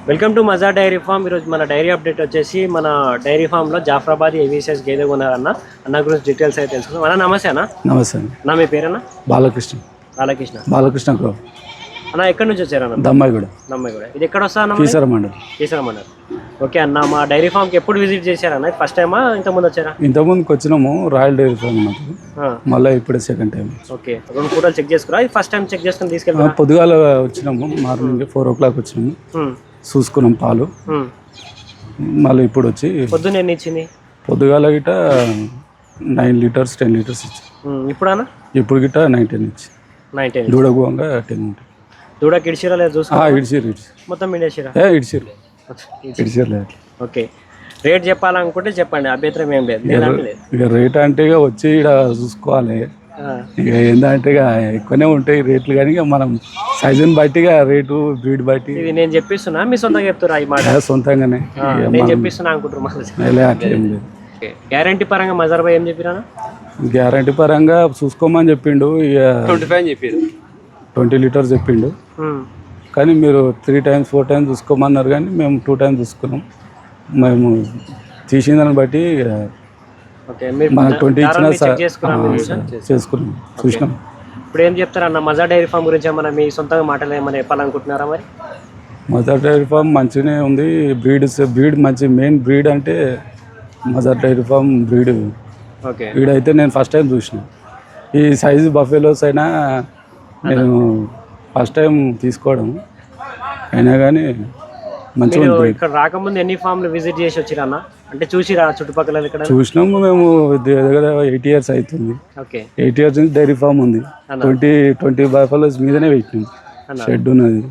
Welcome to మజా dairy farm. ఈరోజు మన డైరీ అప్డేట్ వచ్చేసి మన డైరీ ఫామ్లో జాఫ్రాబాద్ ఏవిఎస్ఎస్ గేదె కొన్నారన్న. అన్న గురించి డీటెయిల్స్ అయితే తెలుసుకుందాం. అన్న నమస్తే అన్న. నమస్తే నా మీ పేరన్నా? బాలకృష్ణ. బాలకృష్ణ అన్న ఎక్కడి నుంచి వచ్చారన్న? దమ్మాయిగూడ. ఇది ఎక్కడ వస్తా అన్న? కీసర మండల్. ఓకే అన్న, మా డైరీ ఫామ్కి ఎప్పుడు విజిట్ చేశారన్న? ఫస్ట్ టైమా ఇంతకుముందు వచ్చారా? ఇంతకుముందుకు వచ్చినాము రాయల్ డైరీ ఫామ్ ఉన్నప్పుడు, మళ్ళీ ఇప్పుడే సెకండ్ టైం. ఓకే, 2 ఫోటోలు చెక్ చేసుకురా? ఫస్ట్ టైం చెక్ చేసుకుని తీసుకెళ్ళి పొద్దుగాల వచ్చినాము, మార్నింగ్ 4 o'clock వచ్చినాము, చూసుకున్నాం పాలు. మళ్ళీ ఇప్పుడు వచ్చి పొద్దున్న ఎన్ని ఇచ్చింది? పొద్దుగాల గిట 9 లీటర్స్ 10 లీటర్స్ ఇచ్చి. ఇప్పుడు గిట 9-10 ఇచ్చి. దూడగోంగా 10 ఉంటుంది. దూడకి ఇడిచిరా లేదు చూసుకో? ఇడిచిరు మొత్తం ఇడిచిరా? ఇడిచిరు. ఓకే, రేట్ చెప్పాలనుకుంటే చెప్పండి, అభ్యంతరం ఏం లేదు. ఇక రేట్ అంటే ఇక వచ్చి ఇక్కడ చూసుకోవాలి. ఇక ఏంటంటే ఇక ఎక్కువనే ఉంటాయి రేట్లు, కానీ ఇక మనం సైజుని బట్టి రేటు బ్రీడ్ బట్టి. ఇది నేను చెప్పిస్తున్నా, మీ సొంతంగా చెప్తారా ఈ మాట? సొంతంగానే నేను చెప్పిస్తున్నా అనుకుంటున్నాను. అట్లేం లేదు. గ్యారంటీ పరంగా మజార్ భాయ్ ఏం చెప్పిరా? గ్యారంటీ పరంగా చూసుకోమని చెప్పిండు. ఇక 20 లీటర్స్ చెప్పిండు, కానీ మీరు 3 times 4 times చూసుకోమన్నారు, కానీ మేము 2 times చూసుకున్నాం. మేము తీసిన దాన్ని బట్టి మనకు 20 ఇచ్చినా చేసుకున్నాం, చూసినాం. ఇప్పుడు ఏం చెప్తారన్న మజా డైరీ ఫామ్ గురించి? ఏమన్నా మీ సొంతంగా మాటలు ఏమైనా చెప్పాలనుకుంటున్నారా మరి? మజా డైరీ ఫామ్ మంచిగానే ఉంది. బ్రీడ్ మంచి మెయిన్ బ్రీడ్ అంటే మజా డైరీ ఫామ్ బ్రీడ్. బ్రీడ్ అయితే నేను ఫస్ట్ టైం చూసిన. ఈ సైజు బఫెలోస్ అయినా నేను ఫస్ట్ టైం తీసుకోవడం, అయినా కానీ మంచిగా ఉంది. ఇక్కడ రాకముందు ఎన్ని ఫామ్లు విజిట్ చేసి వచ్చిరన్న? అంటే చూసిరా చుట్టుపక్కల? ఇక్కడ చూసినాము మేము, దగ్గర 8 years అవుతుంది. 8 years నుంచి డైరీ ఫామ్ ఉంది. 20 బఫెలోస్ మీదనే పెట్టినాం, షెడ్ ఉన్నది.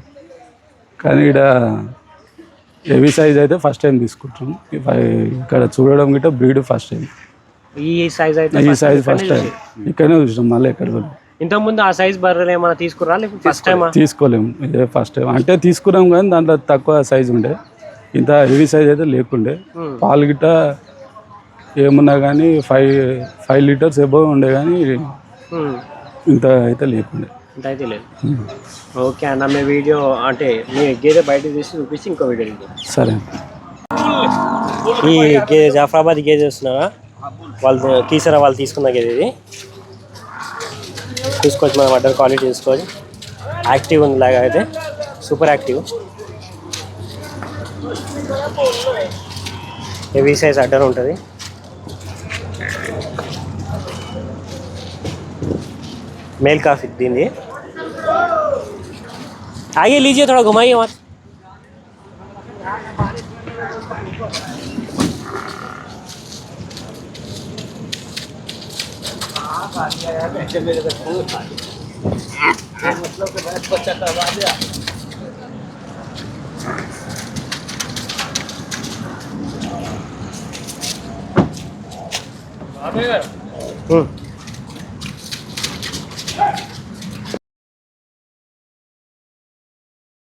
కానీ ఇక్కడ హెవీ సైజ్ అయితే ఫస్ట్ టైం తీసుకుంటాం. ఇక్కడ చూడడం గిట్ట బ్రీడ్ ఫస్ట్ టైం. ఈ సైజ్ ఫస్ట్ టైం ఇక్కడనే చూసినాం, మళ్ళీ ఎక్కడ ఇంతకుముందు ఆ సైజ్ బర్రెలు ఏమైనా తీసుకురా? ఫస్ట్ టైం తీసుకోలేము, ఇదే ఫస్ట్ టైం. అంటే తీసుకున్నాం కానీ దాంట్లో తక్కువ సైజు ఉండే, ఇంత హెవీ సైజ్ అయితే లేకుండే. పాలు గిట్ట ఏమున్నా కానీ 5 లీటర్స్ ఎబవ్ ఉండే, కానీ ఇంత అయితే లేకుండే. ఓకే అన్న, మీ వీడియో అంటే మీ గేదె బయట తీసి చూపించి ఇంకో వీడియో. సరే. ఈ గేదె జాఫ్రాబాద్ గేదె వస్తున్నారా? వాళ్ళు కీసరా వాళ్ళు తీసుకున్న గేదె ఇది. చూసుకోవచ్చు, మనం అడ్డర్ క్వాలిటీ చూసుకోవచ్చు. యాక్టివ్ ఉంది, లాగా అయితే super active. Heavy size order ఉంటుంది. मेल काफी दींदी आगे लीजिए, थोड़ा घुमाइए मत.